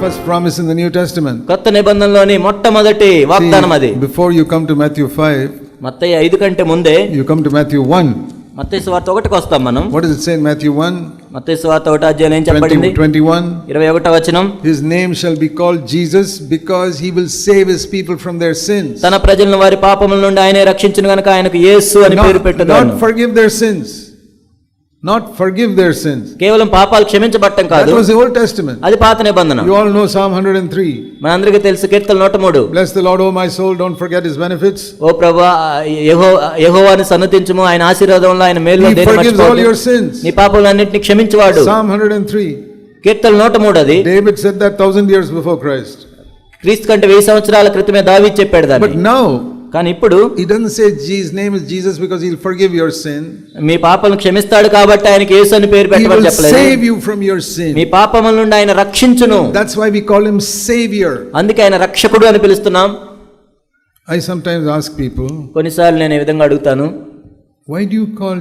first promise in the New Testament. కొత్త నిబంధనలోని మొట్టమొదటి వాగ్దానం అది. Before you come to Matthew 5, మత్తయి 5 కంటే ముందే you come to Matthew 1. మత్తయి సువార్త 1కి వస్తాం మనం. What does it say in Matthew 1? మత్తయి సువార్త 1వ అధ్యాయం ఏం చెప్పబడింది? 21వ వచనం. His name shall be called Jesus because he will save his people from their sins. తన ప్రజలను వారి పాపముల నుండి ఆయనే రక్షించును గనుక ఆయనకు యేసు అని పేరు పెట్టుదాను. Not forgive their sins. Not forgive their sins. కేవలం పాపాలు క్షమించబడటం కాదు. That was the Old Testament. అది పాత నిబంధన. You all know Psalm 103. మనందరికీ తెలుసు కీర్తన 103. Bless the Lord, O my soul, don't forget his benefits. ఓ ప్రభువా యెహోవాను సన్నుతించుము, ఆయన ఆశీర్వాదంలో ఆయన మేలులో దేని మర్చిపోవద్దు. He forgives all your sins. నీ పాపాలన్నిటిని క్షమించువాడు. Psalm 103. కీర్తన 103 అది. David said that 1000 years before Christ. క్రీస్తు కంటే 1000 సంవత్సరాల క్రితమే దావీదు చెప్పాడు దాన్ని. But now కానీ ఇప్పుడు he doesn't say his name is Jesus because he'll forgive your sin. మీ పాపాలను క్షమిస్తాడు కాబట్టి ఆయనకి యేసు అని పేరు పెట్టమని చెప్పలేదు. He will save you from your sin. మీ పాపముల నుండి ఆయన రక్షించును. That's why we call him Savior. అందుకే ఆయన రక్షకుడు అని పిలుస్తున్నాం. I sometimes ask people, కొన్నిసార్లు నేను ఈ విధంగా అడుగుతాను, why do you call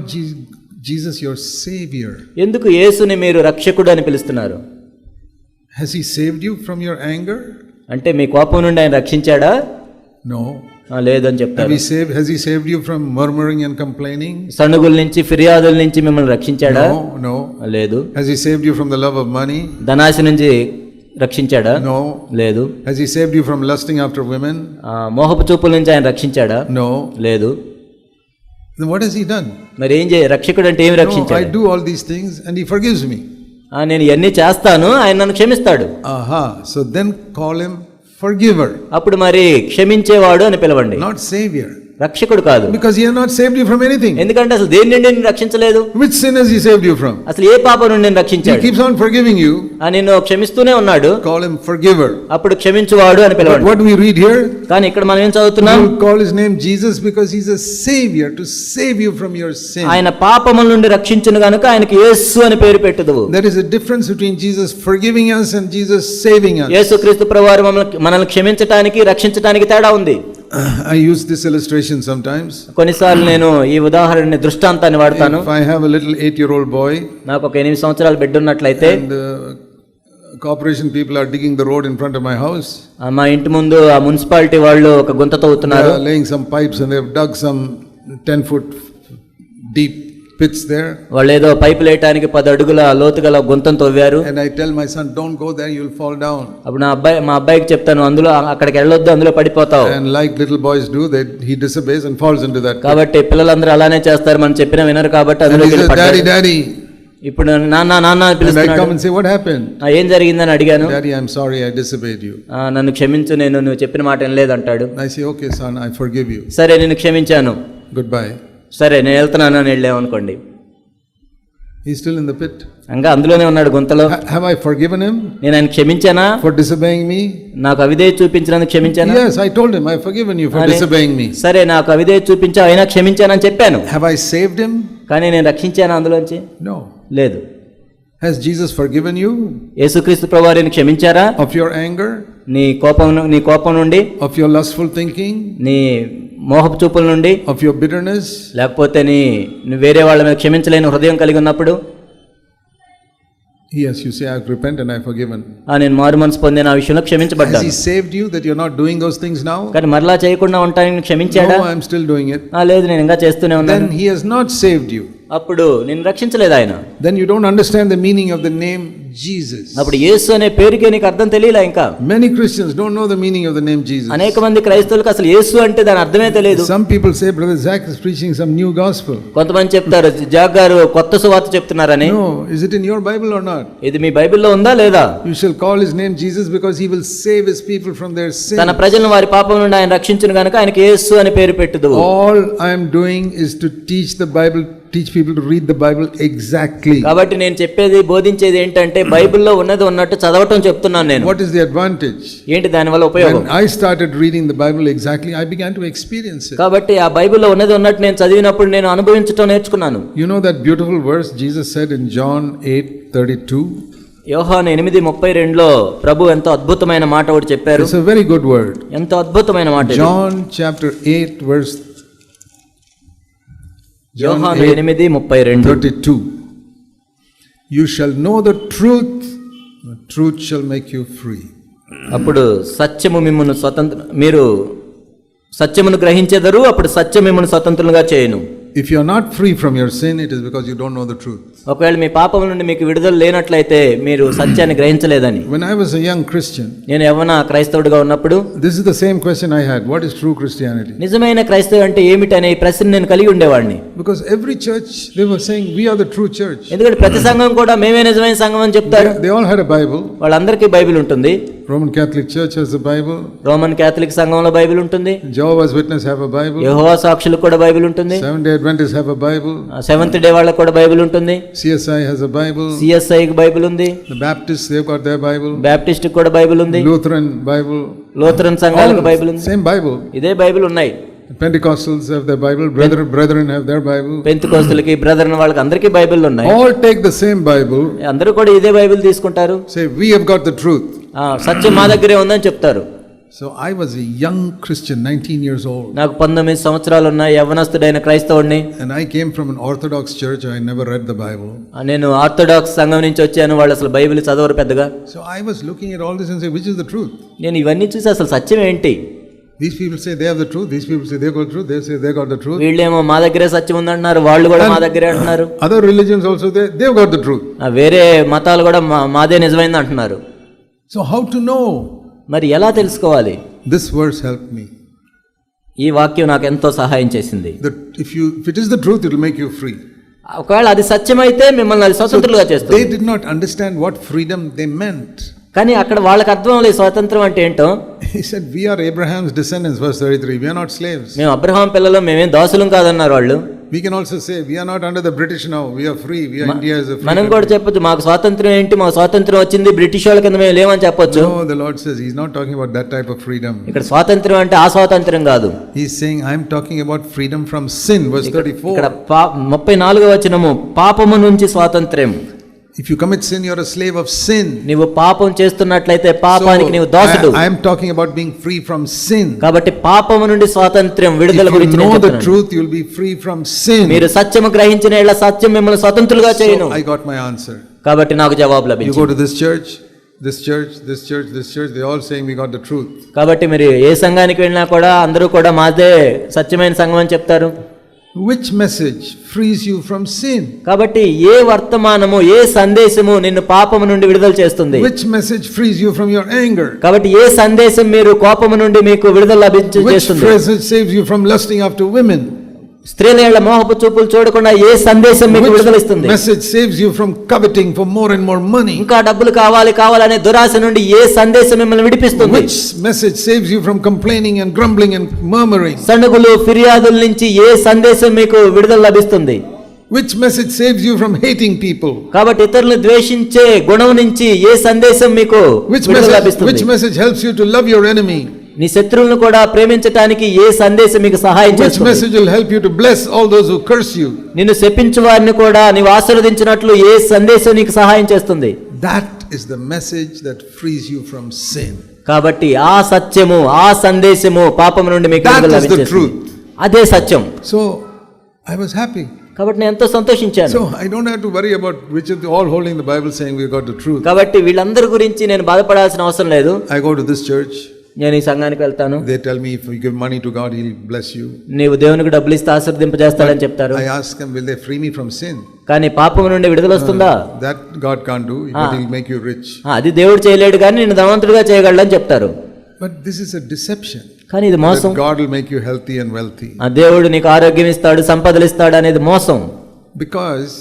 Jesus your Savior? ఎందుకు యేసుని మీరు రక్షకుడు అని పిలుస్తున్నారు? Has he saved you from your anger? అంటే మీ కోపం నుండి ఆయన రక్షించాడా? No. లేదని చెప్తారు. Has he saved you from murmuring and complaining? సణుగుల నుంచి ఫిర్యాదుల నుంచి మిమ్మల్ని రక్షించాడా? No. లేదు. Has he saved you from the love of money? ధనాశ నుంచి రక్షించాడా? No. లేదు. Has he saved you from lusting after women? మోహపు చూపుల నుంచి ఆయన రక్షించాడా? No. లేదు. Then what has he done? మరి ఏం రక్షకుడు అంటే ఏం రక్షించాడు? I do all these things and he forgives me. నేను ఇవన్నీ చేస్తాను, ఆయన నన్ను క్షమిస్తాడు. So then call him forgiver. అప్పుడు మరి క్షమించేవాడు అని పిలవండి. Not savior. రక్షకుడు కాదు. Because he has not saved you from anything. ఎందుకంటే అసలు దేని నుండి నిన్ను రక్షించలేదు. Which sin has he saved you from? అసలు ఏ పాపం నుండి నిన్ను రక్షించాడు? He keeps on forgiving you. నిన్ను క్షమిస్తూనే ఉన్నాడు. Call him forgiver. అప్పుడు క్షమించువాడు అని పిలవండి. What do we read here? కానీ ఇక్కడ మనం ఏం చదువుతున్నాం? You call his name Jesus because he's a savior to save you from your sin. ఆయన పాపముల నుండి రక్షించును గనుక ఆయనకి యేసు అని పేరు పెట్టుదువు. There is a difference between Jesus forgiving us and Jesus saving us. యేసుక్రీస్తు ప్రభువారు మనల్ని క్షమించడానికి రక్షించడానికి తేడా ఉంది. I use this illustration sometimes. కొన్నిసార్లు నేను ఈ ఉదాహరణని దృష్టాంతాన్ని వాడతాను. If I have a little 8-year-old boy, నాకు ఒక 8 సంవత్సరాల బిడ్డ ఉన్నట్లయితే, and corporation people are digging the road in front of my house. మా ఇంటి ముందు ఆ మున్సిపాలిటీ వాళ్ళు ఒక గుంత తవ్వుతున్నారు. They are laying some pipes and they have dug some 10-foot deep pits there. వాళ్ళు ఏదో పైపులు వేయడానికి 10 అడుగుల లోతుగల గుంతను తవ్వారు. And I tell my son, don't go there, you'll fall down. అప్పుడు మా అబ్బాయికి చెప్తాను, అందులో అక్కడికి వెళ్ళొద్దు, అందులో పడిపోతావు. And like little boys do, he disobeys and falls into that pit. కాబట్టి పిల్లలందరూ అలానే చేస్తారు, మనం చెప్పినా వినరు కాబట్టి అందులో వెళ్ళి పడతారు. Daddy. ఇప్పుడు నాన్న అని పిలుస్తున్నాడు. I come and say, what happened? ఏం జరిగిందని అడిగాను. Daddy, I'm sorry, I disobeyed you. నన్ను క్షమించు, నువ్వు చెప్పిన మాట వినలేదు అంటాడు. I say, okay son, I forgive you. సరే నేను క్షమించాను. Goodbye. సరే నేను వెళ్తున్నాను అని వెళ్ళామనుకోండి. He's still in the pit. ఇంకా అందులోనే ఉన్నాడు గుంతలో. Have I forgiven him? నేను ఆయన క్షమించానా? For disobeying me? నాకు అవిధేయత చూపించినందుకు క్షమించానా? Yes, I told him, I forgiven you for disobeying me. సరే నాకు అవిధేయత చూపించావు, అయినా క్షమించానని చెప్పాను. Have I saved him? కానీ నేను రక్షించానా అందులోంచి? No. లేదు. Has Jesus forgiven you? యేసుక్రీస్తు ప్రభువారు నిన్ను క్షమించారా? Of your anger? నీ కోపం నుండి? Of your lustful thinking? నీ మోహపు చూపుల నుండి? Of your bitterness? లేకపోతే నువ్వు వేరే వాళ్ళ మీద క్షమించలేని హృదయం కలిగి ఉన్నప్పుడు? Yes, you say, I've repented and I've forgiven. నేను మారు మనసు పొందిన ఆ విషయంలో క్షమించబడ్డాను. Has he saved you that you're not doing those things now? కానీ మరలా చేయకుండా ఉంటానని క్షమించాడా? No, I'm still doing it. లేదు, నేను ఇంకా చేస్తూనే ఉన్నాను. Then he has not saved you. అప్పుడు నిన్ను రక్షించలేదు ఆయన. Then you don't understand the meaning of the name Jesus. అప్పుడు యేసు అనే పేరుకే నీకు అర్థం తెలియలా ఇంకా. Many Christians don't know the meaning of the name Jesus. అనేక మంది క్రైస్తవులకు అసలు యేసు అంటే దాని అర్థమే తెలియదు. Some people say brother Zach is preaching some new gospel. కొంతమంది చెప్తారు జాక్ గారు కొత్త సువార్త చెప్తున్నారని. No, is it in your Bible or not? ఇది మీ బైబిల్లో ఉందా లేదా? You shall call his name Jesus because he will save his people from their sins. తన ప్రజలను వారి పాపం నుండి ఆయన రక్షించును గనుక ఆయనకి యేసు అని పేరు పెట్టుదువు. All I am doing is to teach people to read the Bible exactly. కాబట్టి నేను చెప్పేది బోధించేది ఏంటంటే బైబిల్లో ఉన్నది ఉన్నట్టు చదవటం చెప్తున్నాను నేను. What is the advantage? ఏంటి దాని వల్ల ఉపయోగం? When I started reading the Bible exactly, I began to experience it. కాబట్టి ఆ బైబిల్లో ఉన్నది ఉన్నట్టు నేను చదివినప్పుడు నేను అనుభవించటం నేర్చుకున్నాను. You know that beautiful verse Jesus said in John 8:32? యోహాను 8:32లో ప్రభు ఎంతో అద్భుతమైన మాట ఒకటి చెప్పారు. It's a very good word. ఎంతో అద్భుతమైన మాట. John chapter 8 verse యోహాను 8:32. You shall know the truth truth shall make you free. అప్పుడు సత్యము మిమ్మును మీరు సత్యమును గ్రహించెదరు, అప్పుడు సత్యం మిమ్మును స్వతంత్రులుగా చేయును. If you are not free from your sin, it is because you don't know the truth. ఒకవేళ మీ పాపం నుండి మీకు విడుదల లేనట్లయితే మీరు సత్యాన్ని గ్రహించలేదని. When I was a young Christian, నేను యవ్వన క్రైస్తవుడిగా ఉన్నప్పుడు this is the same question I had. What is true Christianity? నిజమైన క్రైస్తవం అంటే ఏమిటి అనే ప్రశ్న నేను కలిగి ఉండేవాడిని. Because every church, they were saying, we are the true church. ఎందుకంటే ప్రతి సంఘం కూడా మేమే నిజమైన సంఘం అని చెప్తారు. They all had a Bible. వాళ్ళందరికీ బైబిల్ ఉంటుంది. Roman Catholic Church has a Bible. Roman Catholic సంఘంలో బైబిల్ ఉంటుంది. Jehovah's Witnesses have a Bible. యెహోవా సాక్షులకు కూడా బైబిల్ ఉంటుంది. Seventh-day Adventists have a Bible. Seventh day వాళ్ళకు కూడా బైబిల్ ఉంటుంది. CSI has a Bible. CSI కి బైబిల్ ఉంది. The Baptists, they've got their Bible. Baptist కూడా బైబిల్ ఉంది. Lutheran Bible. లూథరన్ సంఘాలకు బైబిల్ ఉంది. Same Bible. ఇదే బైబిల్ ఉన్నాయి. Pentecostals have their Bible. Brethren have their Bible. పెంతెకోస్తులకి బ్రదర్న్ వాళ్ళకి అందరికీ బైబిల్ ఉన్నాయి. All take the same Bible. అందరూ కూడా ఇదే బైబిల్ తీసుకుంటారు. Say, we have got the truth. సత్యం మా దగ్గరే ఉందని చెప్తారు. So I was a young Christian, 19 years old. నాకు 19 సంవత్సరాలు ఉన్నాయి, యవ్వనస్తుడైన క్రైస్తవుడిని. And I came from an Orthodox church. I never read the Bible. నేను ఆర్థోడాక్స్ సంఘం నుంచి వచ్చాను. వాళ్ళు అసలు బైబిల్ చదవరు పెద్దగా. So I was looking at all this and say, which is the truth? నేను ఇవన్నీ చూసి అసలు సత్యం ఏంటి? These people say they have the truth. These people say they got the truth. They say they got the truth. వీళ్ళేమో మా దగ్గరే సత్యం ఉందంటున్నారు, వాళ్ళు కూడా మా దగ్గరే అంటున్నారు. Other religions also they've got the truth. వేరే మతాలు కూడా మాదే నిజమైంది అంటున్నారు. So how to know? మరి ఎలా తెలుసుకోవాలి? This verse helped me. ఈ వాక్యం నాకు ఎంతో సహాయం చేసింది. That if it is the truth, it will make you free. ఒకవేళ అది సత్యమైతే మిమ్మల్ని అది స్వతంత్రులుగా చేస్తుంది. They did not understand what freedom they meant. కానీ అక్కడ వాళ్ళకి అర్థం లేదు స్వాతంత్రం అంటే ఏంటో. He said, we are Abraham's descendants, verse 33. We are not slaves. మేము అబ్రహాం పిల్లలు, మేమేం దాసులం కాదన్నారు వాళ్ళు. We can also say, we are not under the British now. We are free. India is a free మనం కూడా చెప్పొచ్చు, మాకు స్వాతంత్రం ఏంటి, మాకు స్వాతంత్రం వచ్చింది, బ్రిటిష్ వాళ్ళ కింద మేము లేవని చెప్పొచ్చు. No, the Lord says he's not talking about that type of freedom. ఇక్కడ స్వాతంత్రం అంటే ఆ స్వాతంత్రం కాదు. He's saying, I'm talking about freedom from sin, verse 34. ఇక్కడ 34వ వచనము, పాపము నుంచి స్వాతంత్రం. If you commit sin, you're a slave of sin. నీవు పాపం చేస్తున్నట్లయితే పాపానికి నీవు దాసుడు. I am talking about being free from sin. కాబట్టి పాపము నుండి స్వాతంత్రం, విడుదల గురించి నేను చెప్తున్నాను. If you know the truth, you'll be free from sin. మీరు సత్యము గ్రహించిన యెడల సత్యం మిమ్మల్ని స్వతంత్రులుగా చేయును. I got my answer. కాబట్టి నాకు జవాబు లభించింది. You go to this church, this church, this church, this church, they all saying we got the truth. కాబట్టి మీరు ఏ సంఘానికి వెళ్ళినా కూడా అందరూ కూడా మాదే సత్యమైన సంఘం అని చెప్తారు. Which message frees you from sin? కాబట్టి ఏ వర్తమానము, ఏ సందేశము నిన్ను పాపము నుండి విడుదల చేస్తుంది? Which message frees you from your anger? కాబట్టి ఏ సందేశం మీరు కోపము నుండి మీకు విడుదల లభించేస్తుంది? Which message saves you from lusting after women? స్త్రీల యేళ్ళ మోహపు చూపులు చూడకుండా ఏ సందేశం మీకు విడుదల ఇస్తుంది? Message saves you from coveting for more and more money? ఇంకా డబ్బులు కావాలనే దురాశ నుండి ఏ సందేశం మిమ్మల్ని విడిపిస్తుంది? Which message saves you from complaining and grumbling and murmuring? సణుగులు ఫిర్యాదుల నుంచి ఏ సందేశం మీకు విడుదల లభిస్తుంది? Which message saves you from hating people? కాబట్టి ఇతరులను ద్వేషించే గుణం నుంచి ఏ సందేశం మీకు విడుదల లభిస్తుంది? Which message helps you to love your enemy? నీ శత్రువులను కూడా ప్రేమించడానికి ఏ సందేశం మీకు సహాయం చేస్తుంది? Which message will help you to bless all those who curse you? నిన్ను శపించు వారిని కూడా నీవు ఆశీర్వదించినట్లు ఏ సందేశం నీకు సహాయం చేస్తుంది? That is the message that frees you from sin. కాబట్టి ఆ సత్యము, ఆ సందేశము పాపం నుండి మీకు విడుదల లభించేస్తుంది. అదే సత్యం. So I was happy. కాబట్టి నేను ఎంతో సంతోషించాను. So I don't have to worry about which of the all holding the Bible saying we got the truth. కాబట్టి వీళ్ళందరి గురించి నేను బాధపడాల్సిన అవసరం లేదు. I go to this church. నేను ఈ సంఘానికి వెళ్తాను. They tell me if you give money to God, He'll bless you. నీవు దేవునికి డబ్బులు ఇస్తే ఆశీర్వదింపజేస్తాడని చెప్తారు. I ask them, will they free me from sin? కానీ పాపం నుండి విడుదల వస్తుందా? That God can't do, but He'll make you rich. అది దేవుడు చేయలేడు కానీ నిన్ను ధనవంతుడిగా చేయగలడని చెప్తారు. But this is a deception. కానీ ఇది మోసం. God will make you healthy and wealthy. ఆ దేవుడు నీకు ఆరోగ్యం ఇస్తాడు, సంపదలు ఇస్తాడు అనేది మోసం. Because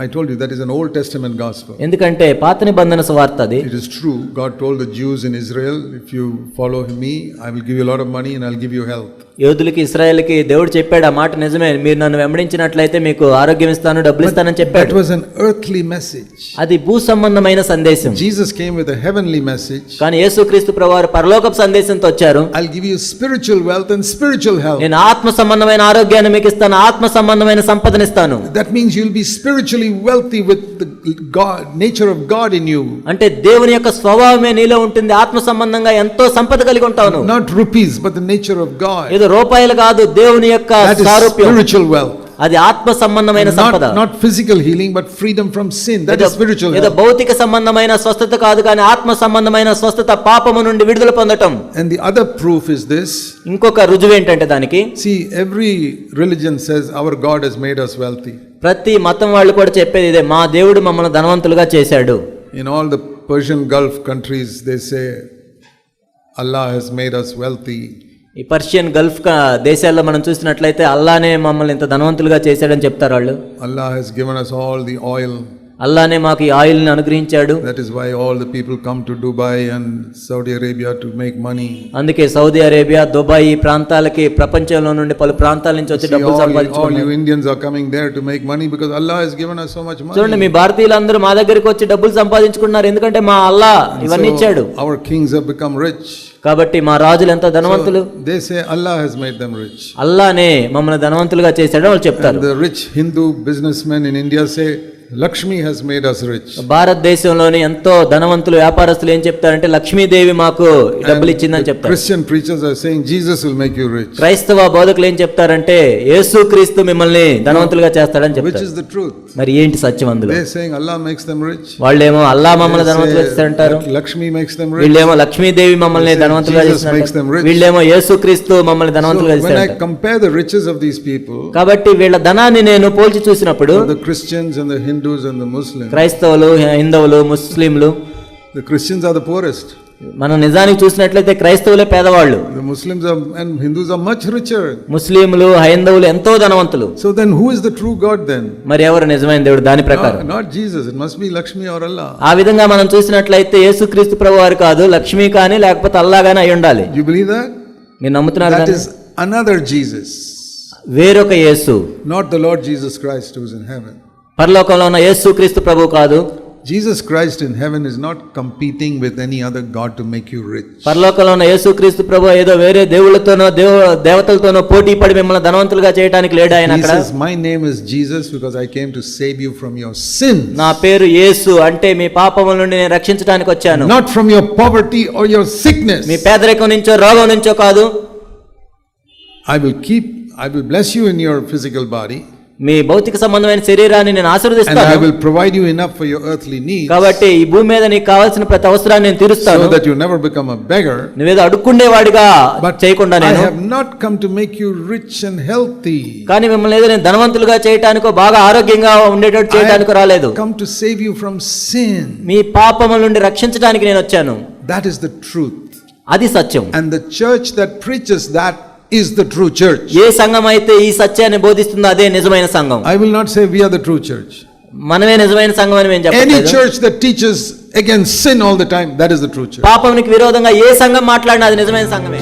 I told you that is an Old Testament gospel. ఎందుకంటే పాత నిబంధన సువార్త అది. It is true. God told the Jews in Israel, if you follow me, I will give you a lot of money and I'll give you health. యూదులకి, ఇశ్రాయేలుకి దేవుడు చెప్పాడు ఆ మాట నిజమే, మీరు నన్ను వెంబడించినట్లయితే మీకు ఆరోగ్యం ఇస్తాను, డబ్బులు ఇస్తానని చెప్పాడు. That was an earthly message. అది భూ సంబంధమైన సందేశం. Jesus came with a heavenly message. కానీ యేసుక్రీస్తు ప్రభువారు పరలోకపు సందేశంతో వచ్చారు. I'll give you spiritual wealth and spiritual health. నేను ఆత్మ సంబంధమైన ఆరోగ్యాన్ని మీకు ఇస్తాను, ఆత్మ సంబంధమైన సంపదను ఇస్తాను. That means you'll be spiritually wealthy with the God, nature of God in you. అంటే దేవుని యొక్క స్వభావమే నీలో ఉంటుంది, ఆత్మ సంబంధంగా ఎంతో సంపద కలిగి ఉంటావు. Not rupees, but the nature of God. ఏదో రూపాయలు కాదు, దేవుని యొక్క సారూప్యం. Spiritual wealth. అది ఆత్మ సంబంధమైన సంపద. Not physical healing, but freedom from sin. That is spiritual ఏదో health. భౌతిక సంబంధమైన స్వస్థత కాదు, కానీ ఆత్మ సంబంధమైన స్వస్థత, పాపము నుండి విడుదల పొందటం. And the other proof is this. ఇంకొక రుజువు ఏంటంటే దానికి, See, every religion says our God has made us wealthy. ప్రతి మతం వాళ్ళు కూడా చెప్పేది ఇదే, మా దేవుడు మమ్మల్ని ధనవంతులుగా చేశాడు. In all the Persian Gulf countries, they say Allah has made us wealthy. ఈ పర్షియన్ గల్ఫ్ దేశాల్లో మనం చూసినట్లయితే అల్లానే మమ్మల్ని ఇంత ధనవంతులుగా చేశాడని చెప్తారు వాళ్ళు. Allah has given us all the oil. అల్లానే మాకు ఈ ఆయిల్ ని అనుగ్రహించాడు. That is why all the people come to Dubai and Saudi Arabia to make money. అందుకే సౌదీ అరేబియా, దుబాయ్ ఈ ప్రాంతాలకి ప్రపంచంలో నుండి పలు ప్రాంతాల నుంచి వచ్చి డబ్బులు All సంపాదించుకుంటున్నారు. you Indians are coming there to make money because Allah has given us so much money. చూడండి, మీ భారతీయులందరూ మా దగ్గరికి వచ్చి డబ్బులు సంపాదించుకుంటున్నారు, ఎందుకంటే మా అల్లా ఇవన్నీ ఇచ్చాడు. Our kings have become rich. కాబట్టి మా రాజులు ఎంత ధనవంతులు. They say Allah has made them rich. అల్లానే మమ్మల్ని ధనవంతులుగా చేశాడు వాళ్ళు చెప్తారు. And the rich Hindu businessmen in India say Lakshmi has made us rich. భారతదేశంలోని ఎంతో ధనవంతులు వ్యాపారస్తులు ఏం చెప్తారంటే లక్ష్మీదేవి మాకు డబ్బులు ఇచ్చిందని చెప్తారు. Christian preachers are saying Jesus will make you rich. క్రైస్తవ బోధకులు ఏం చెప్తారంటే యేసుక్రీస్తు మిమ్మల్ని ధనవంతులుగా చేస్తాడని Which చెప్తారు. is the truth? మరి ఏంటి సత్యం అందులో? They are saying Allah makes them rich. వాళ్ళేమో అల్లా మమ్మల్ని ధనవంతులుగా చేస్తారంటారు, Lakshmi makes them rich. వీళ్ళేమో లక్ష్మీదేవి మమ్మల్ని ధనవంతులుగా Jesus makes them చేస్తారు, rich. వీళ్ళేమో యేసుక్రీస్తు మమ్మల్ని ధనవంతులుగా So when I చేస్తారు. compare the riches of these people, కాబట్టి వీళ్ళ ధనాన్ని నేను పోల్చి చూసినప్పుడు the Christians and the Hindus and the Muslims, క్రైస్తవులు, హిందువులు, ముస్లింలు, the Christians are the poorest. మనం నిజానికి చూసినట్లయితే క్రైస్తవులే పేదవాళ్ళు, The Muslims and Hindus are much richer. ముస్లింలు, హైందవులు ఎంతో ధనవంతులు. So then who is the true God then? మరి ఎవరు నిజమైన దేవుడు? దాని ప్రకారం Not Jesus. It must be Lakshmi or Allah. ఆ విధంగా మనం చూసినట్లయితే యేసుక్రీస్తు ప్రభువారు కాదు, లక్ష్మి కానీ లేకపోతే అల్లా కానీ అయి ఉండాలి. You believe that? మీరు నమ్ముతున్నారు That కానీ? is another Jesus. వేరొక యేసు, Not the Lord Jesus Christ who is in heaven. పరలోకంలో ఉన్న యేసుక్రీస్తు ప్రభువు కాదు. Jesus Christ in heaven is not competing with any other God to make you rich. పరలోకంలో ఉన్న యేసుక్రీస్తు ప్రభువు ఏదో వేరే దేవుళ్ళతోనో దేవతలతోనో పోటీ పడి మిమ్మల్ని ధనవంతులుగా చేయడానికి లేడు ఆయన He అక్కడ. says, my name is Jesus because I came to save you from your sins. నా పేరు యేసు, అంటే మీ పాపముల నుండి నేను రక్షించడానికి వచ్చాను, Not from your poverty or your sickness. మీ పేదరికం నుంచో రోగం నుంచో కాదు. I will bless you in your physical body. మీ భౌతిక సంబంధమైన శరీరాన్ని నేను And I ఆశీర్వదిస్తాను, will provide you enough for your earthly needs కాబట్టి ఈ భూమి మీద నీకు కావాల్సిన ప్రతి అవసరాన్ని నేను తీరుస్తాను. so that you never become a beggar. నువ్వేదో అడుక్కుండేవాడిగా చేయకుండా I నేను, have not come to make you rich and healthy. కానీ మిమ్మల్ని ఏదో నేను ధనవంతులుగా చేయటానికో బాగా ఆరోగ్యంగా ఉండేటట్టు I చేయడానికి రాలేదు, have come to save you from sin. మీ పాపముల నుండి రక్షించడానికి నేను వచ్చాను. That is the truth. అది సత్యం. And the church that preaches that is the true church. ఏ సంఘం అయితే ఈ సత్యాన్ని బోధిస్తుందో అదే నిజమైన సంఘం. I will not say we are the true church. మనమే నిజమైన సంఘం అని మేము Any చెప్పలేదు. church that teaches against sin all the time, that is the true church. పాపమునికి విరోధంగా ఏ సంఘం మాట్లాడినా అది నిజమైన సంఘమే.